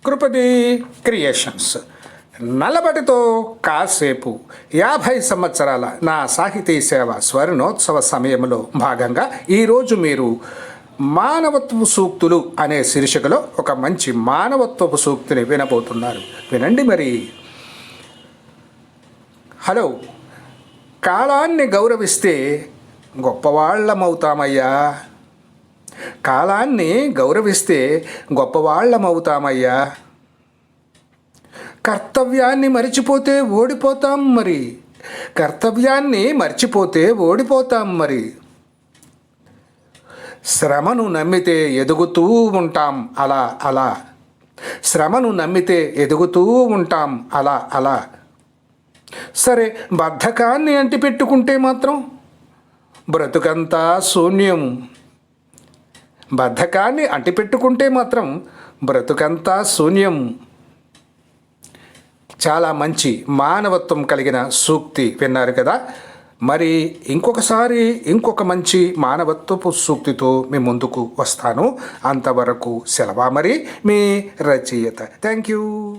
కృపది creations. నల్లబడితో కాసేపు 50 సంవత్సరాల నా సాహితీ సేవ స్వర్ణోత్సవ సమయంలో భాగంగా ఈరోజు మీరు మానవత్వ సూక్తులు అనే శీర్షికలో ఒక మంచి మానవత్వపు సూక్తిని వినబోతున్నారు. వినండి మరి. హలో, కాలాన్ని గౌరవిస్తే గొప్పవాళ్ళమవుతామయ్యా. కాలాన్ని గౌరవిస్తే గొప్పవాళ్ళమవుతామయ్యా. కర్తవ్యాన్ని మరిచిపోతే ఓడిపోతాం మరి. కర్తవ్యాన్ని మర్చిపోతే ఓడిపోతాం మరి. శ్రమను నమ్మితే ఎదుగుతూ ఉంటాం అలా అలా. శ్రమను నమ్మితే ఎదుగుతూ ఉంటాం అలా అలా. సరే, బద్ధకాన్ని అంటిపెట్టుకుంటే మాత్రం బ్రతుకంతా శూన్యం. బద్ధకాన్ని అంటిపెట్టుకుంటే మాత్రం బ్రతుకంతా శూన్యం. చాలా మంచి మానవత్వం కలిగిన సూక్తి విన్నారు కదా. మరి ఇంకొకసారి ఇంకొక మంచి మానవత్వపు సూక్తితో మీ ముందుకు వస్తాను. అంతవరకు సెలవా మరి. మీ రచయిత. Thank you.